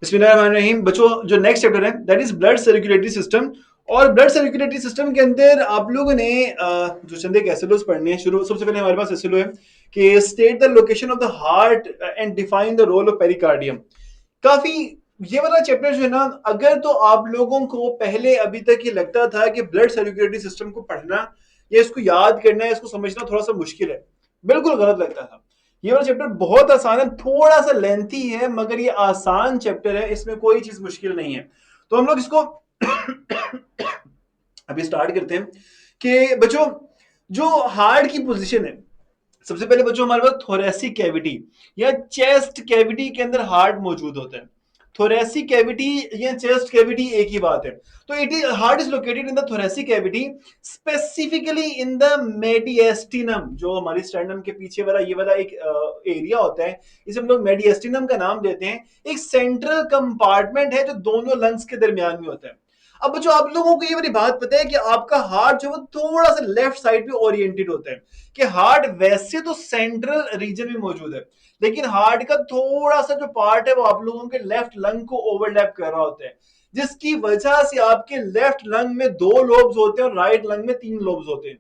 बिस्मिल्लाहिर्रहमानिर्रहीम। बच्चों, जो नेक्स्ट चैप्टर है that is blood circulatory system. और ब्लड सर्कुलेटरी सिस्टम के अंदर आप लोगों ने जो चंद एक एसएलओस पढ़ने हैं। शुरू सबसे पहले हमारे पास एसएलओ है कि state the location of the heart and define the role of pericardium. काफी ये वाला चैप्टर जो है ना, अगर तो आप लोगों को पहले अभी तक ये लगता था कि ब्लड सर्कुलेटरी सिस्टम को पढ़ना या इसको याद करना है, इसको समझना थोड़ा सा मुश्किल है, बिल्कुल गलत लगता था। ये वाला चैप्टर बहुत आसान है, थोड़ा सा लेंथी है, मगर ये आसान चैप्टर है, इसमें कोई चीज मुश्किल नहीं है। तो हम लोग इसको अभी स्टार्ट करते हैं कि बच्चों, जो हार्ट की पोजीशन है, सबसे पहले बच्चों हमारे पास थोरेसिक कैविटी या चेस्ट कैविटी के अंदर हार्ट मौजूद होता है। थोरेसिक कैविटी या चेस्ट कैविटी एक ही बात है। तो it is heart is located in the thoracic cavity, specifically in the mediastinum. जो हमारी स्टर्नम के पीछे वाला ये वाला एक एरिया होता है, इसे हम लोग मेडिएस्टिनम का नाम देते हैं। एक सेंट्रल कंपार्टमेंट है जो दोनों लंग्स के दरमियान में होता है। अब बच्चों, आप लोगों को ये वाली बात पता है कि आपका हार्ट जो वो थोड़ा सा लेफ्ट साइड पे ओरिएंटेड होता है, कि हार्ट वैसे तो सेंट्रल रीजन में मौजूद है, लेकिन हार्ट का थोड़ा सा जो पार्ट है वो आप लोगों के लेफ्ट लंग को ओवरलैप कर रहा होता है, जिसकी वजह से आपके लेफ्ट लंग में 2 लोब्स होते हैं और राइट लंग में 3 लोब्स होते हैं।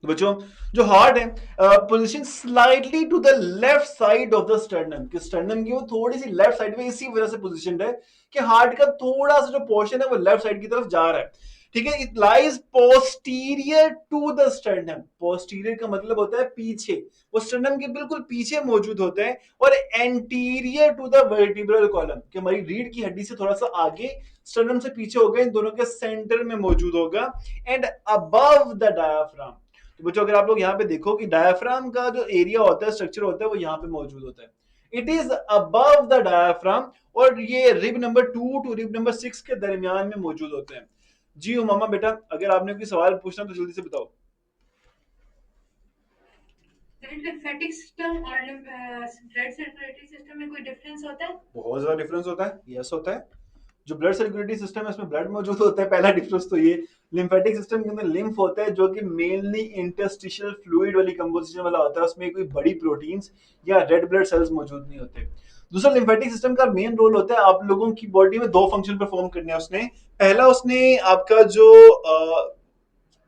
तो बच्चों, जो हार्ट है position slightly to the left side of the sternum, कि स्टर्नम की वो थोड़ी सी लेफ्ट साइड में इसी वजह से पोजीशन है कि हार्ट का थोड़ा सा जो पोर्शन है वो लेफ्ट साइड की तरफ जा रहा है। ठीक है, it lies posterior to the sternum. Posterior का मतलब होता है पीछे, वो स्टर्नम के बिल्कुल पीछे मौजूद होते हैं। और anterior to the vertebral column, कि हमारी रीढ़ की हड्डी से थोड़ा सा आगे, स्टर्नम से पीछे होगा, इन दोनों के सेंटर में मौजूद होगा। And above the diaphragm. तो बच्चों, अगर आप लोग यहाँ पे देखो कि डायाफ्राम का जो एरिया होता है, स्ट्रक्चर होता है, वो यहाँ पे मौजूद होता है। It is above the diaphragm, और ये rib number 2 to rib number 6 के दरमियान में मौजूद होते हैं। जी उमामा बेटा, अगर आपने कोई सवाल पूछना तो जल्दी से बताओ। लिम्फेटिक सिस्टम और ब्लड सर्कुलेटरी सिस्टम में कोई डिफरेंस होता है? बहुत ज्यादा डिफरेंस होता है, यस होता है। जो ब्लड सर्कुलेटरी सिस्टम है उसमें ब्लड मौजूद होता है, पहला डिफरेंस तो ये। लिम्फेटिक सिस्टम के अंदर लिम्फ होता है जो कि मेनली इंटरस्टिशियल फ्लूइड वाली कंपोजिशन वाला होता है, उसमें कोई बड़ी प्रोटीन्स या रेड ब्लड सेल्स मौजूद नहीं होते। दूसरा, लिम्फेटिक सिस्टम का मेन रोल होता है आप लोगों की बॉडी में 2 फंक्शन परफॉर्म करने हैं उसने। पहला, उसने आपका जो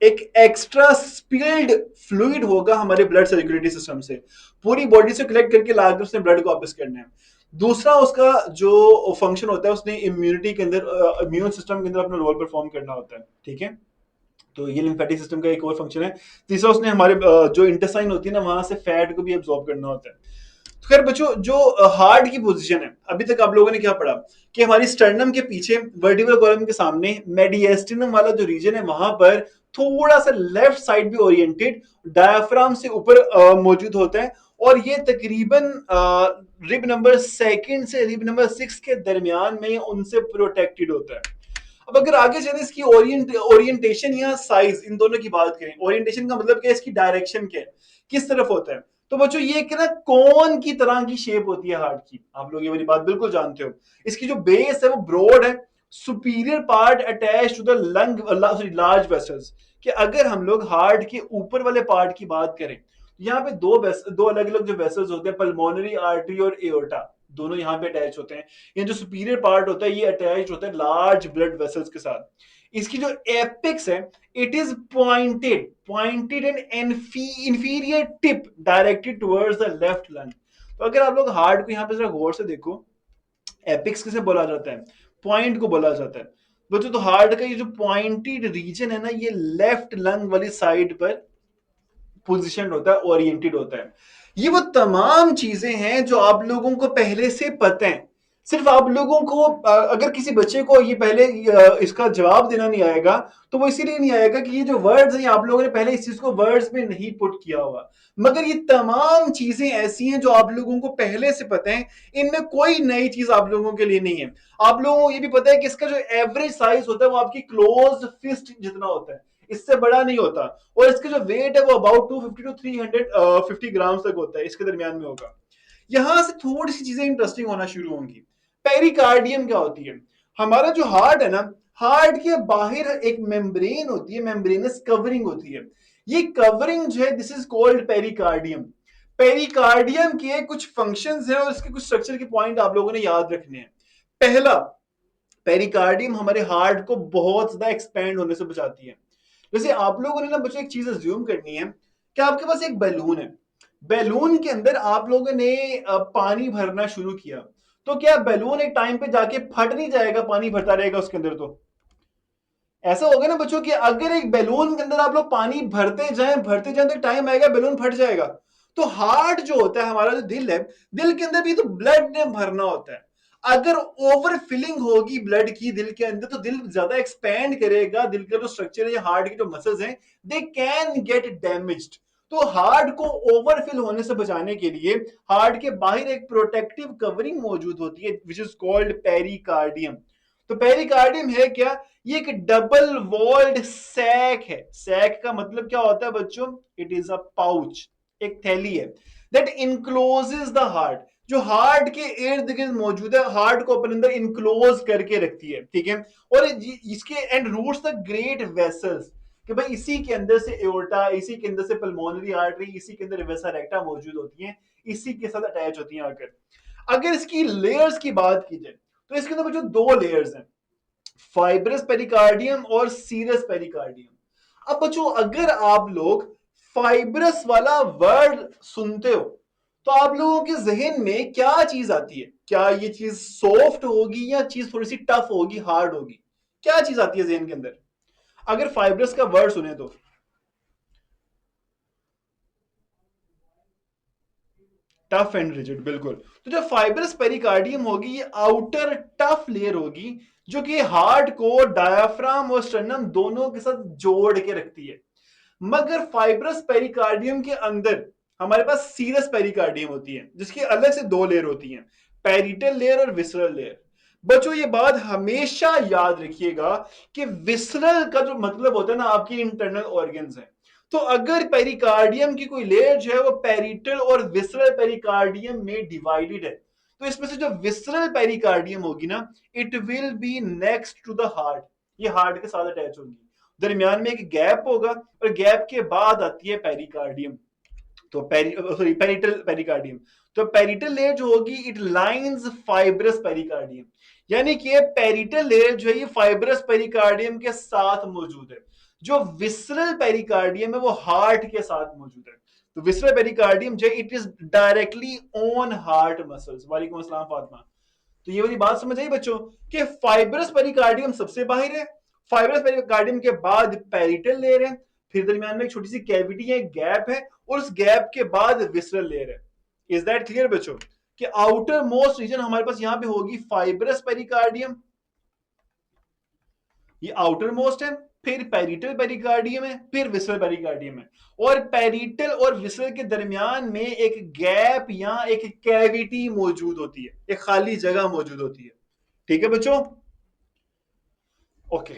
एक एक्स्ट्रा स्पिल्ड फ्लूइड होगा हमारे ब्लड सर्कुलेटरी सिस्टम से, पूरी बॉडी से कलेक्ट करके लाकर उसने ब्लड को वापस करना है। दूसरा, उसका जो फंक्शन होता है, उसने इम्यूनिटी के अंदर, इम्यून सिस्टम के अंदर अपना रोल परफॉर्म करना होता है। ठीक है, तो ये लिम्फेटिक सिस्टम का एक और फंक्शन है। तीसरा, उसने हमारे जो इंटेस्टाइन होती है ना, वहां से फैट को भी एब्जॉर्ब करना होता है। तो खैर बच्चों, जो हार्ट की पोजीशन है, अभी तक आप लोगों ने क्या पढ़ा कि हमारी स्टर्नम के पीछे वर्टिब्रल कॉलम के सामने मेडिएस्टिनम वाला जो रीजन है, वहां पर थोड़ा सा लेफ्ट साइड भी ओरिएंटेड डायाफ्राम से ऊपर मौजूद होता है। और ये तकरीबन रिब नंबर 2 से रिब नंबर 6 के दरमियान में उनसे प्रोटेक्टेड होता है। अब अगर आगे चले इसकी ओरिएंटेशन या साइज, इन दोनों की बात करें, ओरिएंटेशन का मतलब क्या है, इसकी डायरेक्शन क्या है, किस तरफ होता है। तो बच्चों, ये ना कौन की तरह की शेप होती है हार्ट की, आप लोग ये वाली बात बिल्कुल जानते हो। इसकी जो बेस है वो ब्रॉड है, superior part attach to the lung, sorry large vessels. कि अगर हम लोग हार्ट के ऊपर वाले पार्ट की बात करें, यहाँ पे दो अलग अलग जो वेसल्स होते हैं, पल्मोनरी आर्टरी और एओर्टा, दोनों यहाँ पे अटैच होते हैं। ये जो सुपीरियर पार्ट होता है, ये अटैच होता है लार्ज ब्लड वेसल्स के साथ। इसकी जो एपेक्स है, it is pointed and inferior tip directed towards the left lung. तो अगर आप लोग हार्ट को यहाँ पे जरा गौर से देखो, एपिक्स किसे बोला जाता है, पॉइंट को बोला जाता है। बच्चों, तो हार्ट का ये जो पॉइंटेड रीजन है ना, ये लेफ्ट लंग वाली साइड पर पोजिशन होता है, ओरिएंटेड होता है। ये वो तमाम चीजें हैं जो आप लोगों को पहले से पता है। सिर्फ आप लोगों को अगर किसी बच्चे को ये पहले इसका जवाब देना नहीं आएगा, तो वो इसीलिए नहीं आएगा कि ये जो वर्ड्स हैं, आप लोगों ने पहले इस चीज को वर्ड्स में नहीं पुट किया हुआ। मगर ये तमाम चीजें ऐसी हैं जो आप लोगों को पहले से पता है, इनमें कोई नई चीज आप लोगों के लिए नहीं है। आप लोगों को ये भी पता है कि इसका जो एवरेज साइज होता है वो आपकी क्लोज फिस्ट जितना होता है, इससे बड़ा नहीं होता। और इसका जो वेट है वो अबाउट 250 टू 350 ग्राम तक होता है, इसके दरमियान में होगा। यहां से थोड़ी सी चीजें इंटरेस्टिंग होना शुरू होंगी। पेरिकार्डियम क्या होती है? हमारा जो हार्ट है ना, हार्ट के बाहर एक मेम्ब्रेन होती है, मेम्ब्रेनस कवरिंग होती है। ये कवरिंग जो है, this is called pericardium. Pericardium के कुछ फंक्शंस हैं और इसके कुछ स्ट्रक्चर के पॉइंट आप लोगों ने याद रखने हैं। पहला, पेरिकार्डियम हमारे हार्ट को बहुत ज्यादा एक्सपेंड होने से बचाती है। जैसे आप लोगों ने ना बच्चों एक चीज अज्यूम करनी है कि आपके पास एक बैलून है, बैलून के अंदर आप लोगों ने पानी भरना शुरू किया, तो क्या बैलून एक टाइम पे जाके फट नहीं जाएगा? पानी भरता रहेगा उसके अंदर, तो ऐसा होगा ना बच्चों कि अगर एक बैलून के अंदर आप लोग पानी भरते जाएं तो एक टाइम आएगा बैलून फट जाएगा। तो हार्ट जो होता है, हमारा जो दिल है, दिल के अंदर भी तो ब्लड ने भरना होता है। अगर ओवर फिलिंग होगी ब्लड की दिल के अंदर, तो दिल ज्यादा एक्सपैंड करेगा, दिल का जो स्ट्रक्चर है, हार्ट की जो मसल्स हैं, दे कैन गेट डैमेज्ड। तो हार्ट को ओवरफिल होने से बचाने के लिए हार्ट के बाहर एक प्रोटेक्टिव कवरिंग मौजूद होती है, विच इज कॉल्ड पेरिकार्डियम। तो पेरिकार्डियम है क्या? ये एक डबल वॉल्ड सैक है। सैक का मतलब क्या होता है बच्चों? इट इज अ पाउच, एक थैली है दैट इनक्लोजेस द हार्ट, जो हार्ट के इर्द गिर्द मौजूद है, हार्ट को अपने अंदर इनक्लोज करके रखती है, ठीक है। और इसके end roots the great vessels, कि भाई इसी के अंदर से एओर्टा, इसी के अंदर से पल्मोनरी आर्टरी, इसी के अंदर वेसा रेक्टा मौजूद होती है, इसी के साथ अटैच होती हैं आकर। अगर इसकी लेयर्स की बात की जाए, तो इसके अंदर बच्चों दो लेयर्स हैं, फाइब्रस पेरिकार्डियम और सीरस पेरिकार्डियम। अब बच्चों अगर आप लोग फाइब्रस वाला वर्ड सुनते हो, तो आप लोगों के जहन में क्या चीज आती है? क्या ये चीज सॉफ्ट होगी या चीज थोड़ी सी टफ होगी, हार्ड होगी? क्या चीज आती है जहन के अंदर अगर फाइब्रस का वर्ड सुने तो? टफ एंड रिजिड, बिल्कुल। तो जो फाइब्रस पेरिकार्डियम होगी, ये आउटर टफ लेयर होगी, जो कि हार्ट को डायाफ्राम और स्टर्नम दोनों के साथ जोड़ के रखती है। मगर फाइब्रस पेरिकार्डियम के अंदर हमारे पास सीरस पेरिकार्डियम होती है, जिसकी अलग से दो लेयर होती हैं, पेरिटल लेयर और विसरल लेयर। बच्चों ये बात हमेशा याद रखिएगा कि विसरल का जो मतलब होता है ना, आपकी इंटरनल ऑर्गन्स है। तो अगर पेरिकार्डियम की कोई लेयर जो है वो पेरिटल और विसरल पेरिकार्डियम में डिवाइडेड है, तो इसमें से जो विसरल पेरिकार्डियम होगी ना, it will be next to the heart, ये हार्ट के साथ अटैच होगी। दरमियान में एक गैप होगा और गैप के बाद आती है पेरिकार्डियम, तो पेरिटल पेरिकार्डियम। तो पेरिटल लेयर जो होगी, इट लाइंस फाइब्रस पेरिकार्डियम, यानी कि ये पेरिटल लेयर जो है ये फाइब्रस पेरिकार्डियम के साथ मौजूद है। जो विसरल पेरिकार्डियम है वो हार्ट के साथ मौजूद है। तो विसरल पेरिकार्डियम जो it is directly on heart muscles. वालेकुम अस्सलाम फातिमा। तो ये वाली बात समझ आई बच्चों कि फाइब्रस पेरिकार्डियम सबसे बाहर है, फाइब्रस पेरिकार्डियम के बाद पेरिटल लेयर है, फिर दरमियान में एक छोटी सी कैविटी है, गैप है, और उस गैप के बाद विसरल लेयर है। इज दैट क्लियर बच्चों? कि आउटर मोस्ट रीजन हमारे पास यहां पे होगी फाइब्रस पेरिकार्डियम, ये आउटर मोस्ट है, फिर पेरिटल पेरिकार्डियम है, फिर विसरल पेरिकार्डियम है, और पेरिटल और विसरल के दरमियान में एक गैप या एक कैविटी मौजूद होती है, एक खाली जगह मौजूद होती है। ठीक है बच्चों? ओके,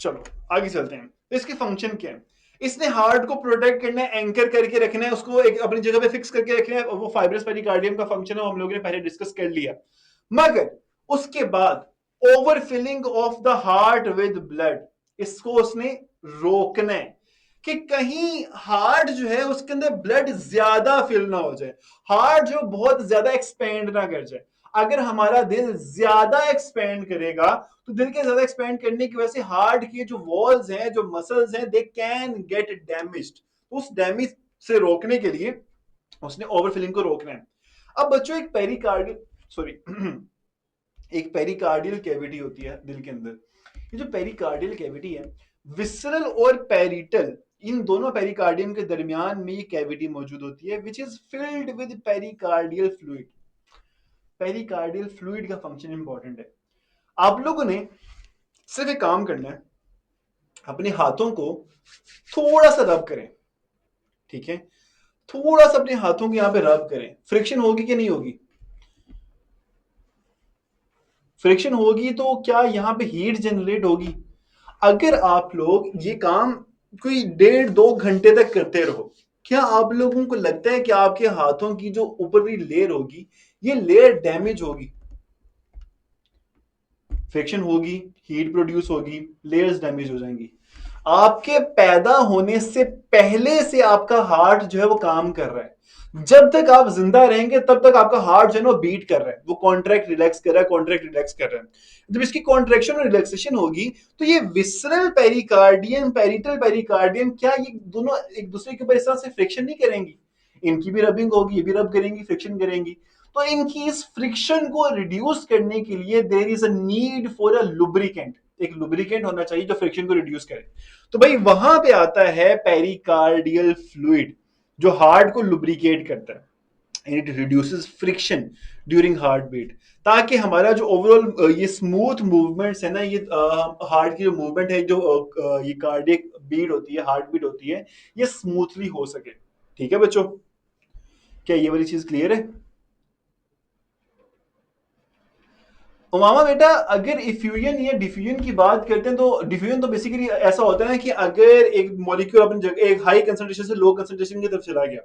चलो आगे चलते हैं। तो इसके फंक्शन क्या है? इसने हार्ट को प्रोटेक्ट करना है, एंकर करके रखना है, उसको एक अपनी जगह पे फिक्स करके रखना है। वो फाइब्रस पेरिकार्डियम का फंक्शन है, हम लोगों ने पहले डिस्कस कर लिया। मगर उसके बाद over filling of the heart with blood, इसको उसने रोकना है कि कहीं हार्ट जो है उसके अंदर ब्लड ज्यादा फिल ना हो जाए, हार्ट जो बहुत ज्यादा एक्सपेंड ना कर जाए। अगर हमारा दिल ज्यादा एक्सपेंड करेगा, तो दिल के ज्यादा एक्सपेंड करने की वजह से हार्ट के जो वॉल्स हैं, जो मसल्स हैं, दे कैन गेट डैमेज्ड। उस डैमेज से रोकने के लिए उसने ओवरफिलिंग को रोकना है। अब बच्चों एक पेरिकार्डियल, सॉरी एक पेरिकार्डियल कैविटी होती है दिल के अंदर। ये जो पेरिकार्डियल कैविटी है, विसरल और पेरिटल, इन दोनों पेरिकार्डियम के दरमियान में ये कैविटी मौजूद होती है, which is filled with pericardial fluid. Pericardial fluid का फंक्शन इंपॉर्टेंट है। आप लोगों ने सिर्फ एक काम करना है, अपने हाथों को थोड़ा सा रब करें, ठीक है? थोड़ा सा अपने हाथों के यहां पे रब करें। फ्रिक्शन होगी कि नहीं होगी? फ्रिक्शन होगी तो क्या यहां पे हीट जनरेट होगी? अगर आप लोग ये काम कोई 1.5-2 घंटे तक करते रहो, क्या आप लोगों को लगता है कि आपके हाथों की जो ऊपरी लेयर होगी, ये लेयर डैमेज होगी? फ्रिक्शन होगी, हीट प्रोड्यूस होगी, लेयर्स डैमेज हो जाएंगी। आपके पैदा होने से पहले से आपका हार्ट जो है वो काम कर रहा है। जब तक आप जिंदा रहेंगे तब तक आपका हार्ट जो है वो बीट कर रहा है, वो कॉन्ट्रैक्ट रिलैक्स कर रहा है, कॉन्ट्रैक्ट रिलैक्स कर रहा है। जब इसकी कॉन्ट्रैक्शन और रिलैक्सेशन होगी तो ये विसरल पेरिकार्डियम, पेरिटल पेरिकार्डियम, क्या ये दोनों एक दूसरे के ऊपर इस तरह से फ्रिक्शन नहीं करेंगी? इनकी भी रबिंग होगी, ये भी रब करेंगी, फ्रिक्शन करेंगी। तो इनकी इस फ्रिक्शन को रिड्यूस करने के लिए there is a need for a lubricant, एक लुब्रिकेंट होना चाहिए जो फ्रिक्शन को रिड्यूस करे। तो भाई वहां पे आता है पेरिकार्डियल फ्लूइड, जो हार्ट को लुब्रिकेट करता है, and it reduces friction during heart beat, ताकि हमारा जो ओवरऑल ये स्मूथ मूवमेंट्स है ना, ये हार्ट की जो मूवमेंट है, जो ये कार्डियक बीट होती है, हार्ट बीट होती है, ये स्मूथली हो सके। ठीक है बच्चों, क्या ये वाली चीज क्लियर है? उमामा बेटा, अगर इफ्यूजन या डिफ्यूजन की बात करते हैं तो डिफ्यूजन तो बेसिकली ऐसा होता है कि अगर एक मॉलिक्यूल अपनी जगह एक हाई कंसंट्रेशन से लो कंसंट्रेशन की तरफ चला गया,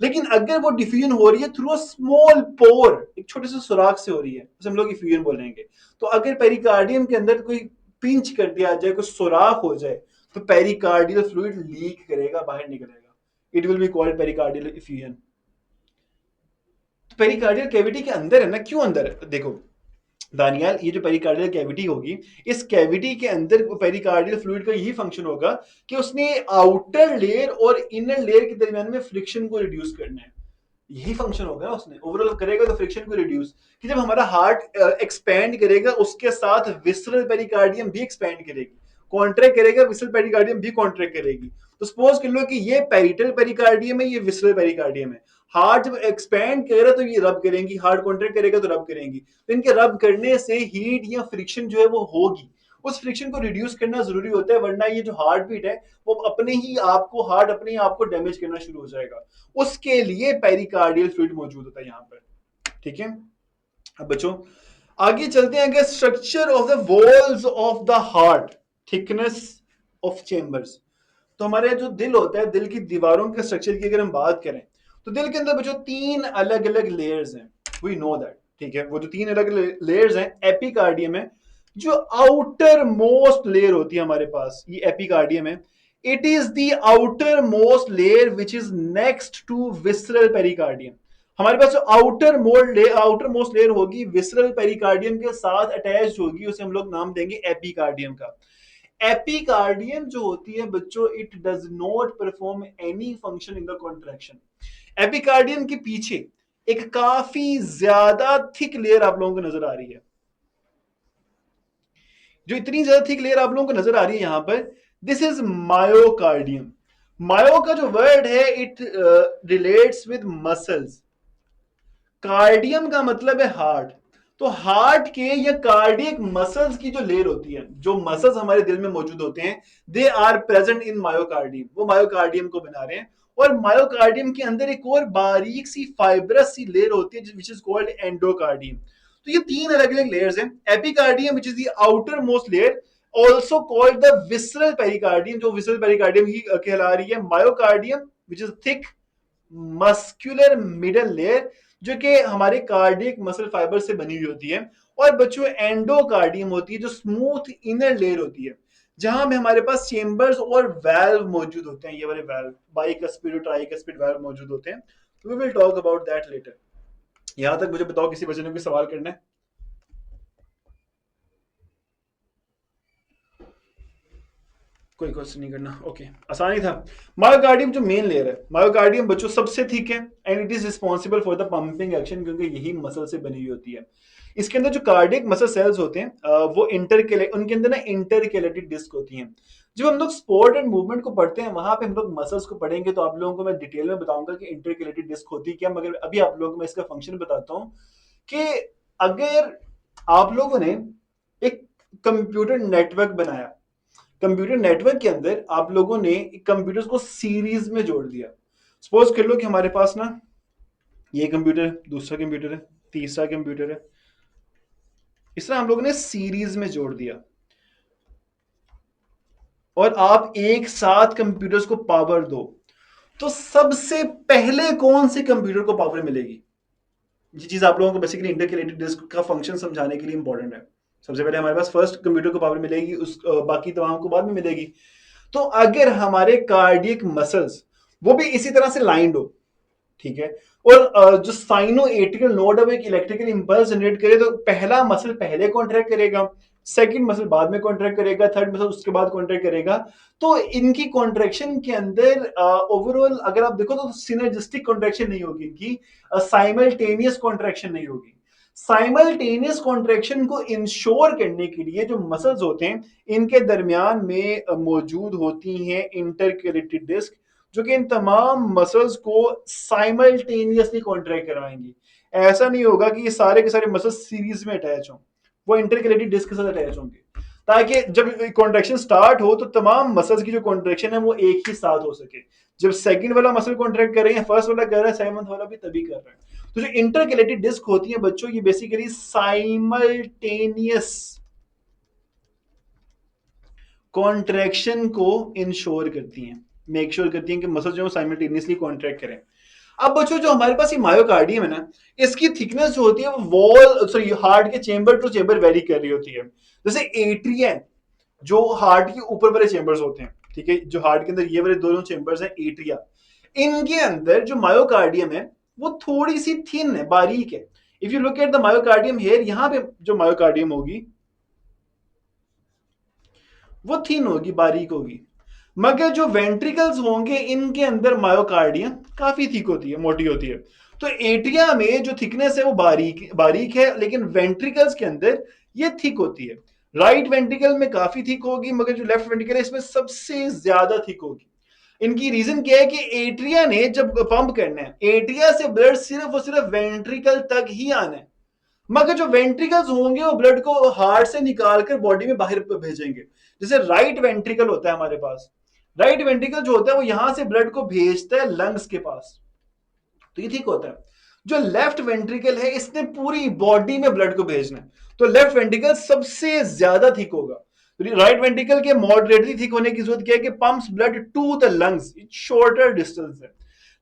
लेकिन अगर वो डिफ्यूजन हो रही है थ्रू अ स्मॉल पोर, एक छोटे से सुराख से हो रही है, उसे हम लोग इफ्यूजन बोलेंगे। तो अगर पेरिकार्डियम के अंदर कोई पिंच कर दिया जाए, कोई सुराख हो जाए, तो पेरिकार्डियल फ्लूइड लीक करेगा, बाहर निकलेगा। It will be called pericardial effusion. तो पेरिकार्डियल कैविटी के अंदर है ना, क्यों अंदर है? देखो दानियाल, ये जो पेरिकार्डियल कैविटी होगी, इस कैविटी के अंदर पेरिकार्डियल फ्लूइड का यही फंक्शन होगा कि उसने आउटर लेयर और इनर लेयर के दरमियान में फ्रिक्शन को रिड्यूस करना है। यही फंक्शन होगा ना, उसने ओवरऑल करेगा तो फ्रिक्शन को रिड्यूस, कि जब हमारा हार्ट एक्सपैंड करेगा उसके साथ विसरल पेरिकार्डियम भी एक्सपैंड करेगी, कॉन्ट्रैक्ट करेगा, विसरल पेरिकार्डियम भी कॉन्ट्रैक्ट करेगी। तो सपोज कर लो कि ये पेरिटल पेरिकार्डियम है, ये विसरल पेरिकार्डियम है। हार्ट जब एक्सपैंड करेगा तो ये रब करेंगी, हार्ट कॉन्ट्रैक्ट करेगा तो रब करेंगी। तो इनके रब करने से हीट या फ्रिक्शन जो है वो होगी। उस फ्रिक्शन को रिड्यूस करना जरूरी होता है, वरना ये जो हार्ट बीट है वो अपने ही आपको, हार्ट अपने ही आपको डैमेज करना शुरू हो जाएगा। उसके लिए पेरिकार्डियल फ्लूइड मौजूद होता है यहाँ पर। ठीक है, अब बच्चों आगे चलते हैं कि structure of the walls of the heart, thickness of chambers. तो हमारे जो दिल होता है, दिल की दीवारों के स्ट्रक्चर की अगर हम बात करें, तो दिल के अंदर बच्चों तीन अलग अलग लेयर्स हैं, वी नो दैट। ठीक है, वो जो तीन अलग लेयर्स हैं, एपिकार्डियम है, जो आउटर मोस्ट लेयर होती है हमारे पास, ये एपिकार्डियम है। It is the outermost layer which is next to visceral pericardium. हमारे पास जो आउटर मोस्ट लेयर होगी विसरल पेरिकार्डियम के साथ अटैच होगी, उसे हम लोग नाम देंगे एपिकार्डियम का। एपिकार्डियम जो होती है बच्चों, it does not perform any function in the contraction. Epicardium के पीछे एक काफी ज्यादा थिक लेयर आप लोगों को नजर आ रही है, जो इतनी ज्यादा थिक लेयर आप लोगों को नजर आ रही है यहां पर, दिस इज मायोकार्डियम। मायो का जो वर्ड है, it relates with muscles. Cardium का मतलब है हार्ट। तो हार्ट के या कार्डियक मसल्स की जो लेयर होती है, जो मसल्स हमारे दिल में मौजूद होते हैं, they are present in myocardium, वो मायोकार्डियम को बना रहे हैं। और मायोकार्डियम के अंदर एक और बारीक सी फाइब्रस सी लेयर होती है विच इज कॉल्ड एंडोकार्डियम। तो ये तीन अलग अलग लेयर्स हैं। Epicardium which is the outermost layer, also called the visceral pericardium, जो विसरल पेरिकार्डियम ही कहला रही है। Myocardium which is thick muscular middle layer, जो कि हमारे कार्डियक मसल फाइबर से बनी हुई होती है। और बच्चों एंडोकार्डियम होती है, जो स्मूथ इनर लेयर होती है, जहां में हमारे पास चेंबर्स और वैल्व मौजूद होते हैं। ये वाले वैल्व, बाइकस्पिड और ट्राइकस्पिड वैल्व मौजूद होते हैं। We will talk about that later. यहां तक मुझे बताओ, किसी बच्चे ने कोई सवाल करना है? कोई क्वेश्चन नहीं करना, ओके आसानी था। मायोकार्डियम जो मेन लेयर है, मायोकार्डियम बच्चों सबसे थिक है, and it is responsible for the pumping action, क्योंकि यही मसल से बनी हुई होती है। इसके अंदर जो कार्डियक मसल सेल्स होते हैं, वो उनके अंदर ना इंटरकेलेटेड डिस्क होती हैं। जब हम लोग स्पोर्ट एंड मूवमेंट को पढ़ते हैं, वहां पे हम लोग मसल्स को पढ़ेंगे, तो आप लोगों को मैं डिटेल में बताऊंगा कि इंटरकेलेटेड डिस्क होती क्या, मगर अभी आप लोगों को मैं इसका फंक्शन बताता हूँ कि अगर आप लोगों ने एक कंप्यूटर नेटवर्क बनाया, कंप्यूटर नेटवर्क के अंदर आप लोगों ने कंप्यूटर्स को सीरीज में जोड़ दिया। सपोज कर लो कि हमारे पास ना ये कंप्यूटर है, दूसरा कंप्यूटर है, तीसरा कंप्यूटर है, इस तरह हम लोगों ने सीरीज में जोड़ दिया, और आप एक साथ कंप्यूटर्स को पावर दो, तो सबसे पहले कौन से कंप्यूटर को पावर मिलेगी? ये चीज आप लोगों को बेसिकली इंटरकनेक्टेड डिस्क का फंक्शन समझाने के लिए इंपॉर्टेंट है। सबसे पहले हमारे पास फर्स्ट कंप्यूटर को पावर मिलेगी, उस बाकी तमाम को बाद में मिलेगी। तो अगर हमारे कार्डियक मसल्स वो भी इसी तरह से लाइंड हो, ठीक है, और जो साइनो एट्रियल नोड है वो एक इलेक्ट्रिकल इंपल्स जनरेट करे, तो पहला मसल पहले कॉन्ट्रैक्ट करेगा, सेकंड मसल बाद में कॉन्ट्रैक्ट करेगा, थर्ड मसल उसके बाद कॉन्ट्रैक्ट करेगा। तो इनकी कॉन्ट्रैक्शन के अंदर ओवरऑल अगर आप देखो तो सिनर्जिस्टिक कॉन्ट्रैक्शन नहीं होगी, इनकी साइमल्टेनियस कॉन्ट्रैक्शन नहीं होगी। साइमल्टेनियस कॉन्ट्रैक्शन को इंश्योर करने के लिए जो मसल्स होते हैं इनके दरमियान में मौजूद होती हैं इंटरकैलेटेड डिस्क, जो कि इन तमाम मसल्स को साइमल्टेनियसली कॉन्ट्रैक्ट करवाएंगी। ऐसा नहीं होगा कि ये सारे के सारे मसल्स सीरीज में अटैच हों, वो इंटरकैलेटेड डिस्क के साथ अटैच होंगे, ताकि जब कॉन्ट्रैक्शन स्टार्ट हो तो तमाम मसल्स की जो कॉन्ट्रैक्शन है वो एक ही साथ हो सके। जब सेकंड वाला मसल कॉन्ट्रैक्ट कर रहे हैं, फर्स्ट वाला कर रहा है, सेवंथ वाला भी तभी कर रहा है। तो जो इंटरकैलेटेड डिस्क होती है बच्चों, ये बेसिकली साइमल्टेनियस कॉन्ट्रैक्शन को इंश्योर करती हैं, मेक श्योर करती हैं कि मसल जो है साइमल्टेनियसली कॉन्ट्रैक्ट करें। अब बच्चों जो हमारे पास ये मायोकार्डियम है ना, इसकी थिकनेस जो होती है वो वॉल सॉरी हार्ट के चेंबर टू चेंबर वेरी कर रही होती है। जैसे एट्रिया जो हार्ट के ऊपर वाले चेंबर्स होते हैं, ठीक है, जो हार्ट के अंदर ये वाले दोनों चेंबर्स हैं एट्रिया, इनके अंदर जो मायोकार्डियम है वो थोड़ी सी थिन है, बारीक है। If you look at the myocardium here, यहाँ पे जो मायोकार्डियम होगी वो थिन होगी, बारीक होगी। मगर जो वेंट्रिकल्स होंगे इनके अंदर मायोकार्डियम काफी थिक होती है, मोटी होती है। तो एट्रिया में जो थिकनेस है वो बारीक बारीक है, लेकिन वेंट्रिकल्स के अंदर ये थिक होती है। राइट वेंट्रिकल में काफी थिक होगी, मगर जो लेफ्ट वेंट्रिकल है इसमें सबसे ज्यादा थिक होगी। इनकी रीजन क्या है कि एट्रिया ने जब पंप करना है, एट्रिया से ब्लड सिर्फ और सिर्फ वेंट्रिकल तक ही आना है, मगर जो वेंट्रिकल्स होंगे वो ब्लड को हार्ट से निकालकर बॉडी में बाहर भेजेंगे। जैसे राइट वेंट्रिकल होता है हमारे पास, राइट वेंट्रिकल जो होता है वो यहां से ब्लड को भेजता है लंग्स के पास, तो ये ठीक होता है। जो लेफ्ट वेंट्रिकल है इसने पूरी बॉडी में ब्लड को भेजना है, तो लेफ्ट वेंट्रिकल सबसे ज्यादा थिक होगा। राइट वेंट्रिकल के मॉडरेटली थिक होने की जरूरत क्या है कि pumps blood to the lungs, shorter distance है।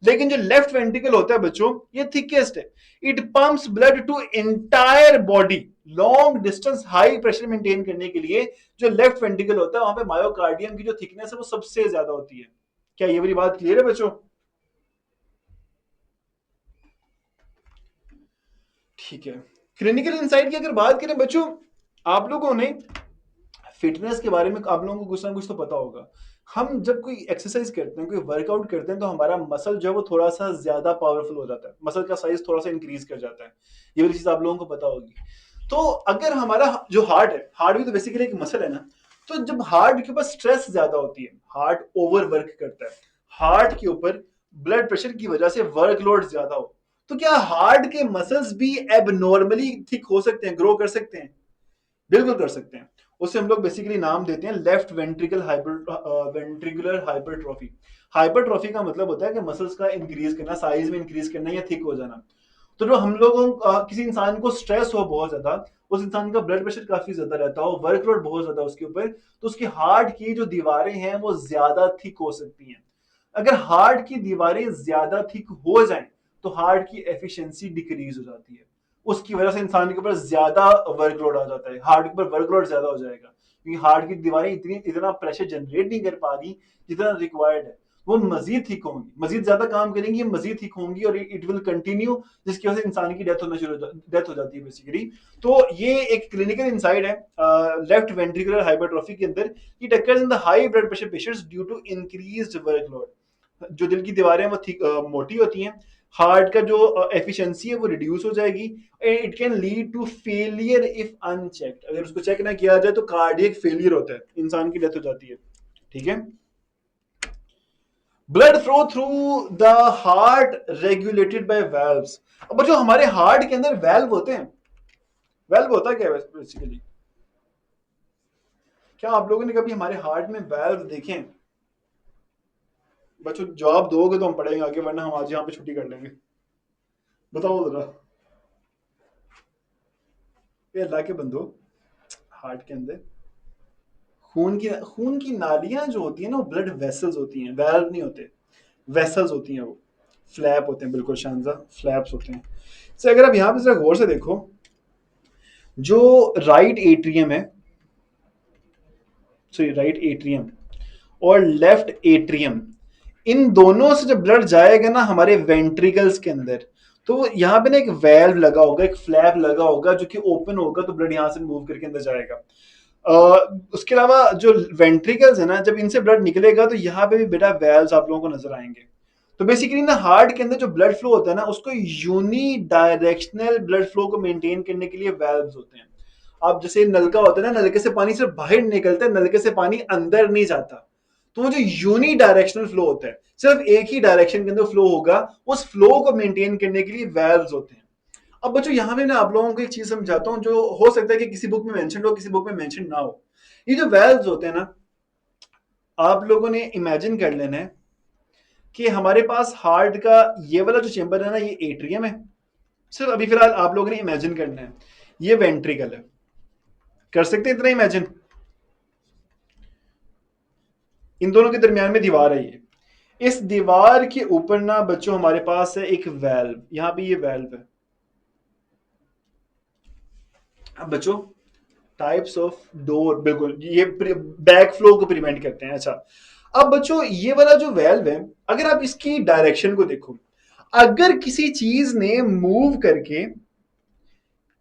लेकिन जो लेफ्ट वेंट्रिकल होता है बच्चों ये थिकेस्ट है, it pumps blood to entire body, long distance high pressure maintain करने के लिए जो लेफ्ट वेंट्रिकल होता है वहां पे मायोकार्डियम की जो थिकनेस है वो सबसे ज्यादा होती है। क्या ये वाली बात क्लियर है बच्चों? ठीक है, क्लिनिकल इंसाइट की अगर बात करें बच्चों, आप लोगों ने फिटनेस के बारे में आप लोगों को कुछ ना कुछ तो पता होगा। हम जब कोई एक्सरसाइज करते हैं, कोई वर्कआउट करते हैं, तो हमारा मसल जो है वो थोड़ा सा ज्यादा पावरफुल हो जाता है, मसल का साइज थोड़ा सा इंक्रीज कर जाता है। ये वाली चीज आप लोगों को पता होगी। तो अगर हमारा जो हार्ट है, हार्ट भी तो बेसिकली एक मसल है ना, तो जब हार्ट के ऊपर स्ट्रेस ज्यादा होती है, हार्ट ओवर वर्क करता है, हार्ट के ऊपर ब्लड प्रेशर की वजह से वर्कलोड ज्यादा हो, तो क्या हार्ट के मसल्स भी एबनॉर्मली थिक हो सकते हैं, ग्रो कर सकते हैं? बिल्कुल कर सकते हैं। उसे हम लोग बेसिकली नाम देते हैं left ventricle ventricular hypertrophy. Hypertrophy का मतलब होता है कि मसल्स का इंक्रीज करना, साइज में इंक्रीज करना या थिक हो जाना। तो जो हम लोगों किसी इंसान को स्ट्रेस हो बहुत ज्यादा, उस इंसान का ब्लड प्रेशर काफी ज्यादा रहता हो, वर्कलोड बहुत ज्यादा उसके ऊपर, तो उसके हार्ट की जो दीवारें हैं वो ज्यादा थिक हो सकती हैं। अगर हार्ट की दीवारें ज्यादा थिक हो जाएं तो हार्ट की एफिशिएंसी डिक्रीज हो जाती है, उसकी वजह से इंसान के ऊपर ज्यादा वर्कलोड आ जाता है, हार्ट के ऊपर वर्कलोड ज्यादा हो जाएगा, क्योंकि हार्ट की दीवारें इतना प्रेशर जनरेट नहीं कर पा रही जितना रिक्वायर्ड है। वो मजीद ठीक होंगी, मजीद ज्यादा काम करेंगी, मजीद ठीक होंगी, और इट विल कंटिन्यू, जिसकी वजह से इंसान की डेथ होना शुरू डेथ हो जाती है बेसिकली। तो ये एक क्लिनिकल इंसाइट है लेफ्ट वेंट्रिकुलर हाइपरट्रॉफी के अंदर, it occurs in the high blood pressure patients due to increased workload. जो दिल की दीवारें वो मोटी होती हैं, हार्ट का जो एफिशिएंसी है वो रिड्यूस हो जाएगी, it can lead to failure if unchecked. अगर उसको चेक ना किया जाए तो कार्डियक फेलियर होता है, इंसान की डेथ हो जाती है। ठीक है, blood flow through the heart regulated by valves. अब जो हमारे हार्ट के अंदर वेल्व होते हैं, वेल्व होता है क्या बेसिकली? क्या आप लोगों ने कभी हमारे हार्ट में वेल्व देखे हैं? बच्चों जवाब दोगे तो हम पढ़ेंगे आगे, वरना हम आज यहाँ पे छुट्टी कर लेंगे। बताओ जरा, ये अल्लाह के बंदो, हार्ट के अंदर खून की नालियां जो होती है ना वो ब्लड वेसल्स होती हैं, वेल्व नहीं होते, वेसल्स होती हैं, वो फ्लैप होते हैं, बिल्कुल शानजा फ्लैप्स होते हैं। तो अगर आप यहाँ पे जरा गौर से देखो, जो राइट एट्रियम है, सॉरी राइट एट्रियम और लेफ्ट एट्रियम, इन दोनों से जब ब्लड जाएगा ना हमारे वेंट्रिकल्स के अंदर, तो यहाँ पे ना एक वेल्व लगा होगा, एक फ्लैप लगा होगा जो कि ओपन होगा, तो ब्लड यहाँ से मूव करके अंदर जाएगा। उसके अलावा जो वेंट्रिकल्स है ना, जब इनसे ब्लड निकलेगा तो यहाँ पे भी बेटा वेल्व्स आप लोगों को नजर आएंगे। तो बेसिकली ना हार्ट के अंदर जो ब्लड फ्लो होता है ना, उसको यूनी डायरेक्शनल ब्लड फ्लो को मेंटेन करने के लिए वेल्व्स होते हैं। आप जैसे नलका होता है ना, नलके से पानी सिर्फ बाहर निकलता है, नलके से पानी अंदर नहीं जाता। तो वो जो यूनी डायरेक्शनल फ्लो होता है, सिर्फ एक ही डायरेक्शन के अंदर फ्लो होगा, उस फ्लो को मेंटेन करने के लिए वेल्व्स होते हैं। अब बच्चों यहाँ पे मैं आप लोगों को एक चीज समझाता हूँ जो हो सकता है कि किसी बुक में मेंशन हो, किसी बुक में मेंशन ना हो। ये जो वेल्व्स होते हैं ना, आप लोगों ने इमेजिन कर लेना है कि हमारे पास हार्ट का ये वाला जो चेंबर है ना, ये एट्रियम है। सिर्फ अभी फिलहाल आप लोगों ने इमेजिन करना है ये वेंट्रिकल है। कर सकते हैं इतना इमेजिन? इन दोनों के दरमियान में दीवार है ये। इस दीवार के ऊपर ना बच्चों हमारे पास है एक वेल्व, यहां पे ये वेल्व है। अब बच्चों टाइप्स ऑफ डोर, बिल्कुल ये बैक फ्लो को प्रिवेंट करते हैं। अच्छा, अब बच्चों ये वाला जो वेल्व है, अगर आप इसकी डायरेक्शन को देखो, अगर किसी चीज ने मूव करके,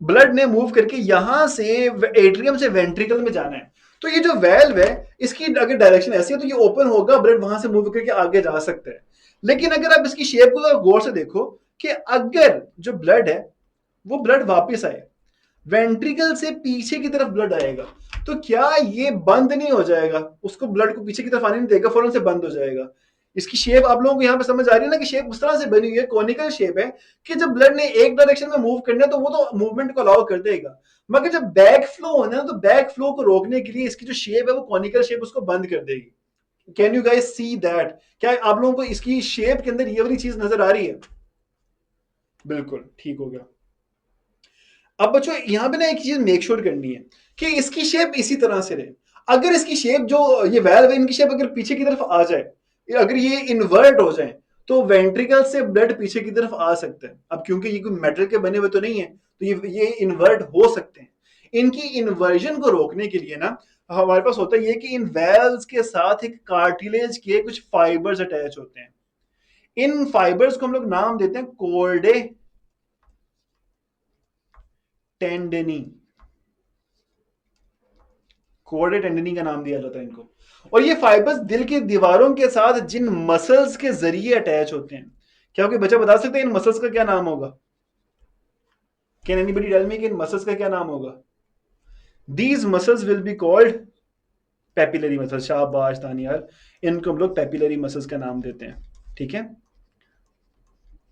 ब्लड ने मूव करके यहां से एट्रियम से वेंट्रिकल में जाना है, तो ये जो वेल्व है इसकी अगर डायरेक्शन ऐसी है तो ये ओपन होगा, ब्लड वहां से मूव करके आगे जा सकता है। लेकिन अगर आप इसकी शेप को गौर से देखो कि अगर जो ब्लड है वो ब्लड वापस आए, वेंट्रिकल से पीछे की तरफ ब्लड आएगा, तो क्या ये बंद नहीं हो जाएगा? उसको ब्लड को पीछे की तरफ आने नहीं देगा, फौरन से बंद हो जाएगा। इसकी शेप आप लोगों को यहाँ पे समझ आ रही है ना कि शेप उस तरह से बनी हुई है, कॉनिकल शेप है, कि जब ब्लड ने एक डायरेक्शन में मूव करना है तो वो तो मूवमेंट को अलाउ कर देगा, मगर जब बैक फ्लो होना है तो बैक फ्लो को रोकने के लिए इसकी जो शेप है वो कॉनिकल शेप उसको बंद कर देगी। Can you guys see that? क्या आप लोगों को इसकी शेप के अंदर ये वाली चीज नजर आ रही है? बिल्कुल ठीक हो गया। अब बच्चों यहां पे ना एक चीज मेक श्योर करनी है कि इसकी शेप इसी तरह से रहे। अगर इसकी शेप जो ये वेल्व है, इनकी शेप अगर पीछे की तरफ आ जाए, अगर ये इन्वर्ट हो जाए, तो वेंट्रिकल से ब्लड पीछे की तरफ आ सकता है। अब क्योंकि ये कोई मेटल के बने हुए तो नहीं है, तो ये इन्वर्ट हो सकते हैं। इनकी इन्वर्जन को रोकने के लिए ना हमारे पास होता है ये कि इन वेल्व्स के साथ एक कार्टिलेज के कुछ फाइबर्स अटैच होते हैं। इन फाइबर्स को हम लोग नाम देते हैं कोर्डे टेंडनी। कोर्डे टेंडनी का नाम दिया जाता है इनको। और ये फाइबर्स दिल की दीवारों के साथ जिन मसल्स के जरिए अटैच होते हैं, क्या कोई बच्चा बता सकते हैं इन मसल्स का क्या नाम होगा? कैन एनीबॉडी टेल मी कि इन मसल्स का क्या नाम होगा? These muscles will be called papillary muscles. शाबाश तानियार, इनको हम लोग पेपिलरी मसल्स का नाम देते हैं। ठीक है,